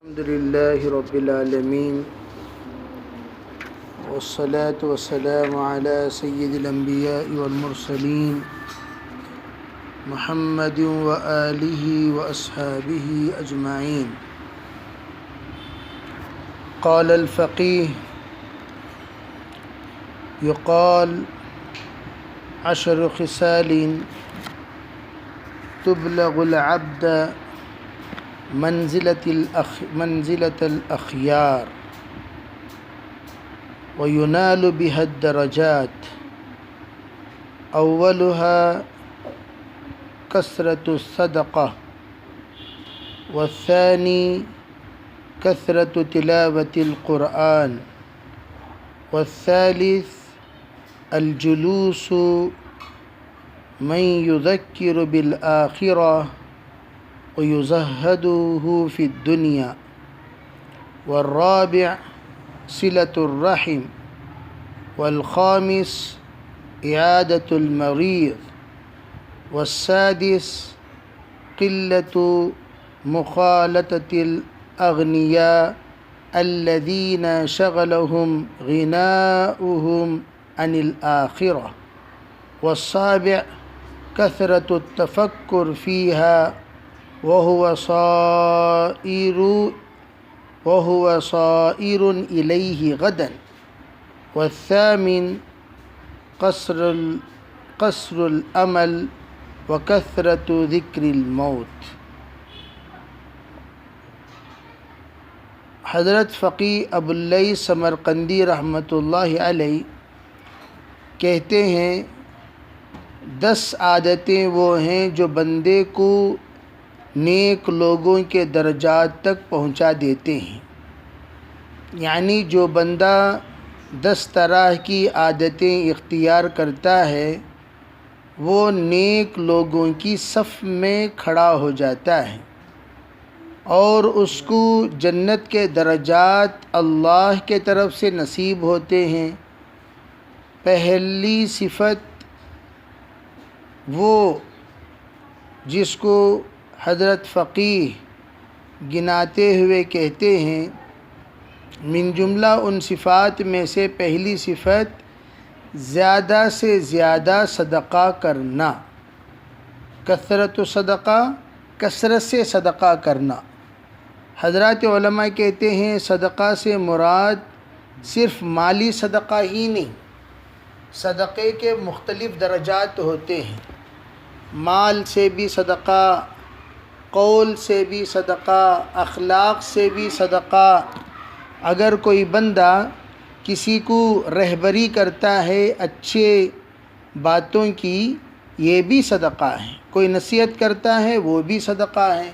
الحمد لله رب العالمين والصلاة والسلام على سيد الأنبياء والمرسلين محمد وآله وأصحابه أجمعين. قال الفقيه يقال 10 خصال تبلغ العبد منزلة الأخيار وينال بها الدرجات. أولها كثرة الصدقة، والثاني كثرة تلاوة القرآن، والثالث الجلوس من يذكر بالآخرة ويزهده في الدنيا، والرابع صلة الرحم، والخامس إعادة المريض، والسادس قلة مخالطة الأغنياء الذين شغلهم غناؤهم عن الآخرة، والسابع كثرة التفكر فيها وهو صائر إليه غدا، والثامن قصر الأمل وكثرة ذكر الموت. حضرت فقی ابواللیث سمرقندی رحمۃ اللہ علیہ کہتے ہیں 10 عادتیں وہ ہیں جو بندے کو نیک لوگوں کے درجات تک پہنچا دیتے ہیں. یعنی جو بندہ 10 طرح کی عادتیں اختیار کرتا ہے وہ نیک لوگوں کی صف میں کھڑا ہو جاتا ہے اور اس کو جنت کے درجات اللہ کے طرف سے نصیب ہوتے ہیں. پہلی صفت وہ جس کو حضرت فقیہ گناتے ہوئے کہتے ہیں، من جملہ ان صفات میں سے پہلی صفت زیادہ سے زیادہ صدقہ کرنا. کثرت صدقہ، کثرت سے صدقہ کرنا. حضرات علماء کہتے ہیں صدقہ سے مراد صرف مالی صدقہ ہی نہیں، صدقے کے مختلف درجات ہوتے ہیں. مال سے بھی صدقہ، قول سے بھی صدقہ، اخلاق سے بھی صدقہ. اگر کوئی بندہ کسی کو رہبری کرتا ہے اچھے باتوں کی، یہ بھی صدقہ ہے. کوئی نصیحت کرتا ہے وہ بھی صدقہ ہے.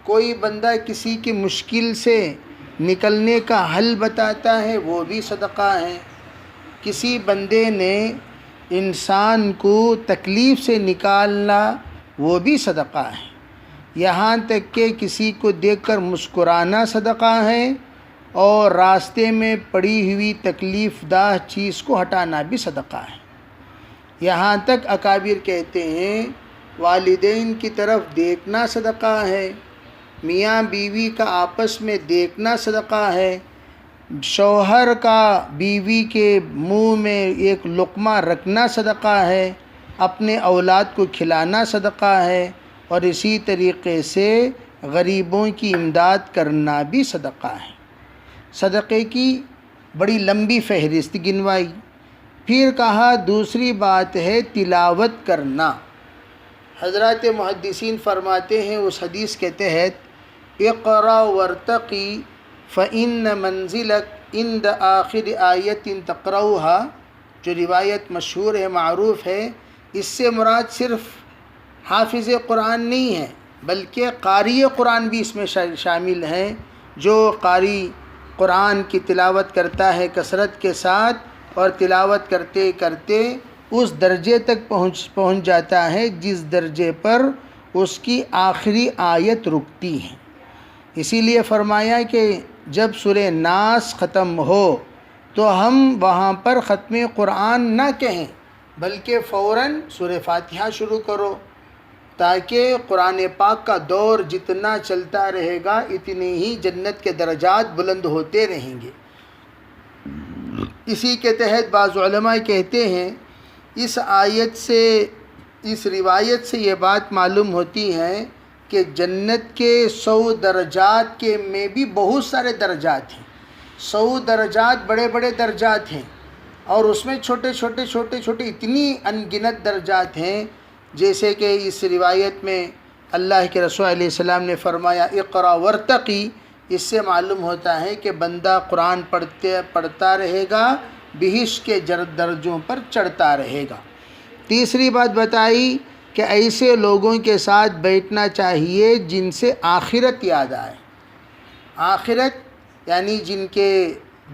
کوئی بندہ کسی کی مشکل سے نکلنے کا حل بتاتا ہے وہ بھی صدقہ ہے. کسی بندے نے انسان کو تکلیف سے نکالنا وہ بھی صدقہ ہے. یہاں تک کہ کسی کو دیکھ کر مسکرانا صدقہ ہے اور راستے میں پڑی ہوئی تکلیف دہ چیز کو ہٹانا بھی صدقہ ہے. یہاں تک اکابر کہتے ہیں والدین کی طرف دیکھنا صدقہ ہے، میاں بیوی کا آپس میں دیکھنا صدقہ ہے، شوہر کا بیوی کے منہ میں ایک لقمہ رکھنا صدقہ ہے، اپنے اولاد کو کھلانا صدقہ ہے، اور اسی طریقے سے غریبوں کی امداد کرنا بھی صدقہ ہے. صدقے کی بڑی لمبی فہرست گنوائی. پھر کہا دوسری بات ہے تلاوت کرنا. حضرات محدثین فرماتے ہیں اس حدیث کے تحت اقرا ورتقی فإن منزلک عند آخر آیت تقرؤها، جو روایت مشہور ہے، معروف ہے. اس سے مراد صرف حافظ قرآن نہیں ہے بلکہ قاری قرآن بھی اس میں شامل ہیں. جو قاری قرآن کی تلاوت کرتا ہے کثرت کے ساتھ اور تلاوت کرتے کرتے اس درجے تک پہنچ جاتا ہے جس درجے پر اس کی آخری آیت رکتی ہے. اسی لیے فرمایا کہ جب سورہ ناس ختم ہو تو ہم وہاں پر ختم قرآن نہ کہیں بلکہ فوراً سورہ فاتحہ شروع کرو. تاکہ قرآن پاک کا دور جتنا چلتا رہے گا اتنے ہی جنت کے درجات بلند ہوتے رہیں گے۔ اسی کے تحت بعض علماء کہتے ہیں اس آیت سے، اس روایت سے یہ بات معلوم ہوتی ہے کہ جنت کے 100 درجات کے میں بھی بہت سارے درجات ہیں۔ 100 درجات بڑے بڑے درجات ہیں، اور اس میں چھوٹے چھوٹے اتنی ان گنت درجات ہیں، جیسے کہ اس روایت میں اللہ کے رسول علیہ السلام نے فرمایا اقرا ورتقی، اس سے معلوم ہوتا ہے کہ بندہ قرآن پڑھتا رہے گا، بہشت کے درجوں پر چڑھتا رہے گا۔ تیسری بات بتائی کہ ایسے لوگوں کے ساتھ بیٹھنا چاہیے جن سے آخرت یاد آئے۔ آخرت یعنی جن کے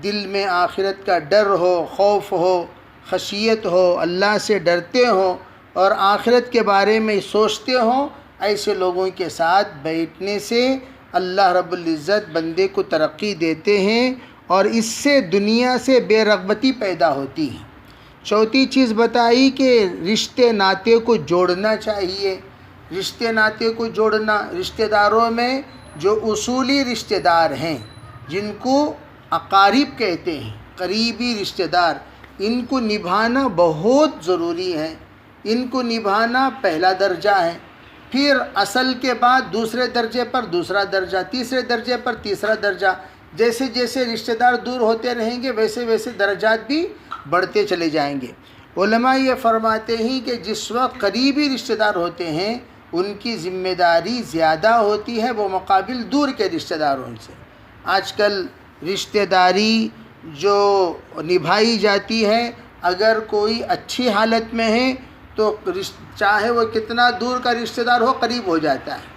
دل میں آخرت کا ڈر ہو، خوف ہو، خشیت ہو، اللہ سے ڈرتے ہوں اور آخرت کے بارے میں سوچتے ہوں، ایسے لوگوں کے ساتھ بیٹھنے سے اللہ رب العزت بندے کو ترقی دیتے ہیں، اور اس سے دنیا سے بے رغبتی پیدا ہوتی ہے۔ چوتھی چیز بتائی کہ رشتے ناطے کو جوڑنا چاہیے۔ رشتے ناطے کو جوڑنا، رشتہ داروں میں جو اصولی رشتہ دار ہیں، جن کو اقارب کہتے ہیں، قریبی رشتہ دار، ان کو نبھانا بہت ضروری ہے۔ ان کو نبھانا پہلا درجہ ہے، پھر اصل کے بعد دوسرے درجے پر دوسرا درجہ، تیسرے درجے پر تیسرا درجہ۔ جیسے جیسے رشتہ دار دور ہوتے رہیں گے ویسے ویسے درجات بھی بڑھتے چلے جائیں گے۔ علماء یہ فرماتے ہیں کہ جس وقت قریبی رشتہ دار ہوتے ہیں ان کی ذمہ داری زیادہ ہوتی ہے وہ مقابل دور کے رشتہ داروں سے۔ آج کل رشتہ داری جو نبھائی جاتی ہے، اگر کوئی اچھی حالت میں ہے تو چاہے وہ کتنا دور کا رشتہ دار ہو قریب ہو جاتا ہے،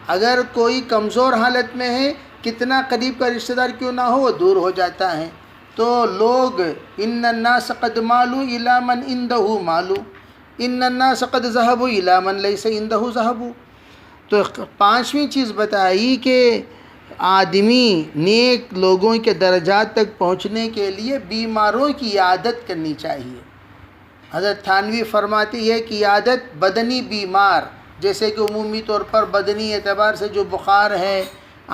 اگر کوئی کمزور حالت میں ہے کتنا قریب کا رشتہ دار کیوں نہ ہو وہ دور ہو جاتا ہے۔ تو لوگ ان الناس قد مالوا الی من عنده مال، ان الناس قد ذهبوا الی من لیس عنده ذهب۔ تو پانچویں چیز بتائی کہ آدمی نیک لوگوں کے درجات تک پہنچنے کے لیے بیماروں کی عیادت کرنی چاہیے۔ حضرت تھانوی فرماتی ہے کہ عیادت بدنی بیمار، جیسے کہ عمومی طور پر بدنی اعتبار سے جو بخار ہے،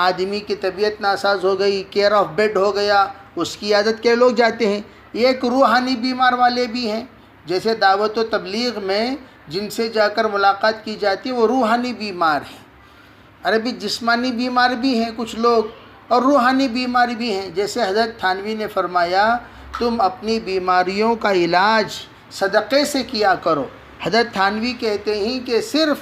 آدمی کی طبیعت ناساز ہو گئی، کیئر آف بیڈ ہو گیا، اس کی عیادت کے لوگ جاتے ہیں۔ ایک روحانی بیمار والے بھی ہیں، جیسے دعوت و تبلیغ میں جن سے جا کر ملاقات کی جاتی ہے وہ روحانی بیمار ہیں۔ عربی جسمانی بیمار بھی ہیں کچھ لوگ، اور روحانی بیمار بھی ہیں۔ جیسے حضرت تھانوی نے فرمایا تم اپنی بیماریوں کا علاج صدقے سے کیا کرو۔ حضرت تھانوی کہتے ہیں کہ صرف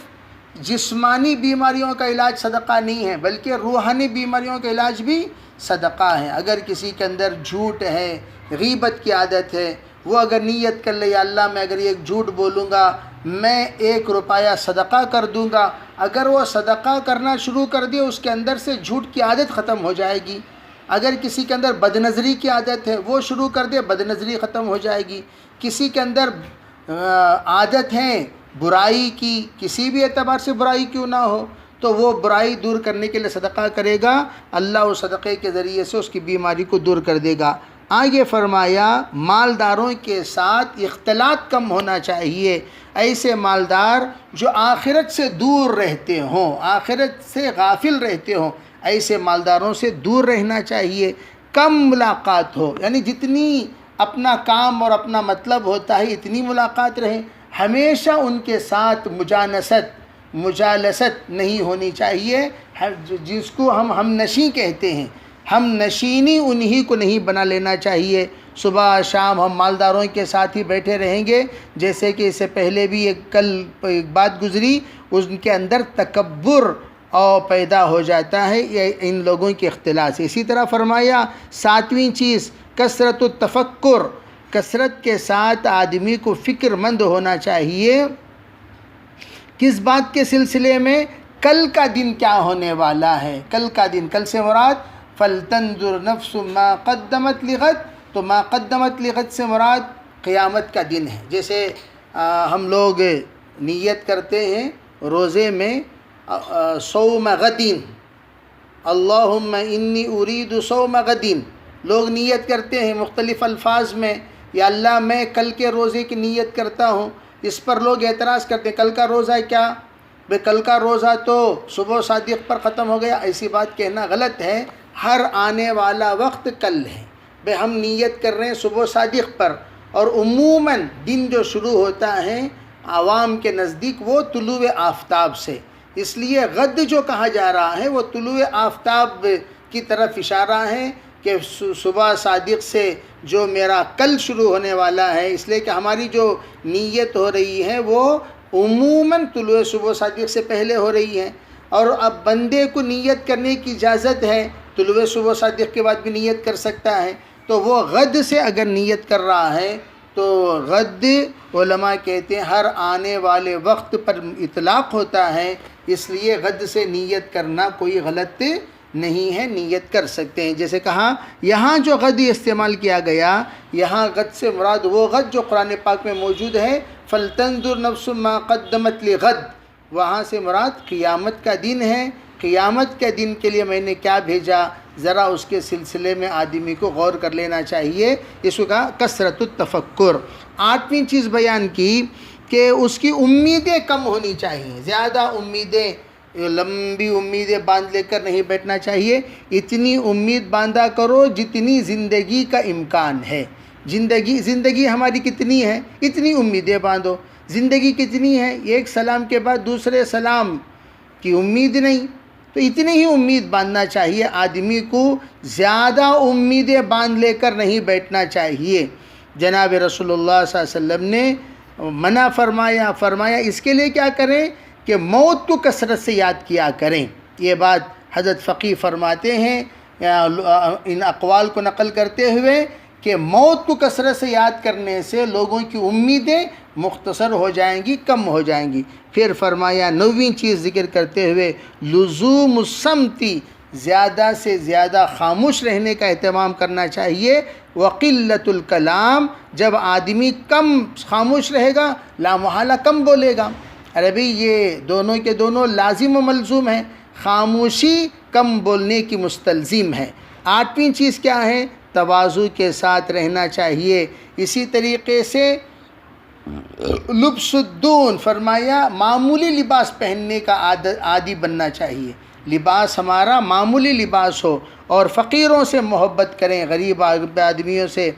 جسمانی بیماریوں کا علاج صدقہ نہیں ہے بلکہ روحانی بیماریوں کا علاج بھی صدقہ ہے۔ اگر کسی کے اندر جھوٹ ہے، غیبت کی عادت ہے، وہ اگر نیت کر لے یا اللہ میں اگر ایک جھوٹ بولوں گا میں 1 روپیہ صدقہ کر دوں گا، اگر وہ صدقہ کرنا شروع کر دے اس کے اندر سے جھوٹ کی عادت ختم ہو جائے گی۔ اگر کسی کے اندر بد نظری کی عادت ہے وہ شروع کر دے بد نظری ختم ہو جائے گی۔ کسی کے اندر عادت ہے برائی کی، کسی بھی اعتبار سے برائی کیوں نہ ہو، تو وہ برائی دور کرنے کے لیے صدقہ کرے گا، اللہ اس صدقے کے ذریعے سے اس کی بیماری کو دور کر دے گا۔ آگے فرمایا مالداروں کے ساتھ اختلاط کم ہونا چاہیے۔ ایسے مالدار جو آخرت سے دور رہتے ہوں، آخرت سے غافل رہتے ہوں، ایسے مالداروں سے دور رہنا چاہیے۔ کم ملاقات ہو، یعنی جتنی اپنا کام اور اپنا مطلب ہوتا ہے اتنی ملاقات رہے۔ ہمیشہ ان کے ساتھ مجالست نہیں ہونی چاہیے، جس کو ہم نشیں کہتے ہیں، ہم نشینی انہی کو نہیں بنا لینا چاہیے۔ صبح شام ہم مالداروں کے ساتھ ہی بیٹھے رہیں گے، جیسے کہ اس سے پہلے بھی کل ایک بات گزری، ان کے اندر تکبر اور پیدا ہو جاتا ہے یہ ان لوگوں کے اختلاط سے۔ اسی طرح فرمایا 7ویں چیز کثرت التفکر، کثرت کے ساتھ آدمی کو فکر مند ہونا چاہیے۔ کس بات کے سلسلے میں؟ کل کا دن کیا ہونے والا ہے۔ کل کا دن، کل سے مراد فَلْتَنْظُرْ نَفْسٌ مَا قَدَّمَتْ لِغَدٍ، تو ما قدمت لغد سے مراد قیامت کا دن ہے۔ جیسے ہم لوگ نیت کرتے ہیں روزے میں صوم غد، اللہم انی ارید صوم غد، لوگ نیت کرتے ہیں مختلف الفاظ میں، یا اللہ میں کل کے روزے کی نیت کرتا ہوں۔ اس پر لوگ اعتراض کرتے ہیں کل کا روزہ کیا؟ بے کل کا روزہ تو صبح صادق پر ختم ہو گیا، ایسی بات کہنا غلط ہے۔ ہر آنے والا وقت کل ہے، بے ہم نیت کر رہے ہیں صبح صادق پر، اور عموماً دن جو شروع ہوتا ہے عوام کے نزدیک وہ طلوع آفتاب سے، اس لیے غد جو کہا جا رہا ہے وہ طلوع آفتاب کی طرف اشارہ ہے کہ صبح صادق سے جو میرا کل شروع ہونے والا ہے، اس لیے کہ ہماری جو نیت ہو رہی ہے وہ عموماً طلوع صبح صادق سے پہلے ہو رہی ہے، اور اب بندے کو نیت کرنے کی اجازت ہے، طلوع صبح صادق کے بعد بھی نیت کر سکتا ہے، تو وہ غد سے اگر نیت کر رہا ہے تو غد علماء کہتے ہیں ہر آنے والے وقت پر اطلاق ہوتا ہے، اس لیے غد سے نیت کرنا کوئی غلط نہیں ہے، نیت کر سکتے ہیں۔ جیسے کہا یہاں جو غد استعمال کیا گیا، یہاں غد سے مراد وہ غد جو قرآن پاک میں موجود ہے، فَلْتَنْظُرْ نَفْسٌ مَا قَدَّمَتْ لِغَدٍ، وہاں سے مراد قیامت کا دن ہے، قیامت کے دن کے لیے میں نے کیا بھیجا، ذرا اس کے سلسلے میں آدمی کو غور کر لینا چاہیے، اس کو کہا کثرت التفکر۔ 8ویں چیز بیان کی کہ اس کی امیدیں کم ہونی چاہیے، زیادہ امیدیں، لمبی امیدیں باندھ لے کر نہیں بیٹھنا چاہیے، اتنی امید باندھا کرو جتنی زندگی کا امکان ہے۔ زندگی ہماری کتنی ہے، اتنی امیدیں باندھو۔ زندگی کتنی ہے، ایک سلام کے بعد دوسرے سلام کی امید نہیں، تو اتنی ہی امید باندھنا چاہیے آدمی کو، زیادہ امیدیں باندھ لے کر نہیں بیٹھنا چاہیے۔ جناب رسول اللہ صلی اللہ علیہ وسلم نے منع فرمایا اس کے لیے کیا کریں کہ موت کو کثرت سے یاد کیا کریں۔ یہ بات حضرت فقی فرماتے ہیں ان اقوال کو نقل کرتے ہوئے کہ موت کو کثرت سے یاد کرنے سے لوگوں کی امیدیں مختصر ہو جائیں گی، کم ہو جائیں گی۔ پھر فرمایا 9ویں چیز ذکر کرتے ہوئے لزوم الصمتی، زیادہ سے زیادہ خاموش رہنے کا اہتمام کرنا چاہیے۔ وقلت الکلام، جب آدمی کم خاموش رہے گا لامحالہ کم بولے گا۔ ارے بھئی یہ دونوں کے دونوں لازم و ملزوم ہیں، خاموشی کم بولنے کی مستلزم ہے۔ 8ویں چیز کیا ہے، تواضع کے ساتھ رہنا چاہیے۔ اسی طریقے سے لبس الدون، فرمایا معمولی لباس پہننے کا عادی بننا چاہیے، لباس ہمارا معمولی لباس ہو، اور فقیروں سے محبت کریں، غریب آدمیوں سے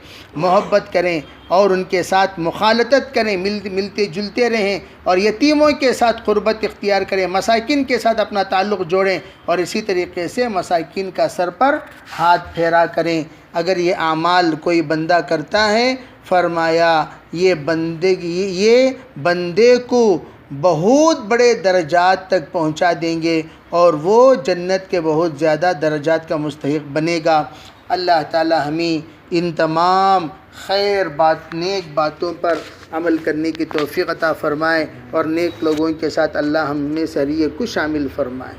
محبت کریں، اور ان کے ساتھ مخالطت کریں، ملتے جلتے رہیں، اور یتیموں کے ساتھ قربت اختیار کریں، مساکین کے ساتھ اپنا تعلق جوڑیں، اور اسی طریقے سے مساکین کا سر پر ہاتھ پھیرا کریں۔ اگر یہ اعمال کوئی بندہ کرتا ہے، فرمایا یہ بندے کو بہت بڑے درجات تک پہنچا دیں گے، اور وہ جنت کے بہت زیادہ درجات کا مستحق بنے گا۔ اللہ تعالی ہمیں ان تمام نیک باتوں پر عمل کرنے کی توفیق عطا فرمائے، اور نیک لوگوں کے ساتھ اللہ ہم میں سے ہر ایک کو شامل فرمائے۔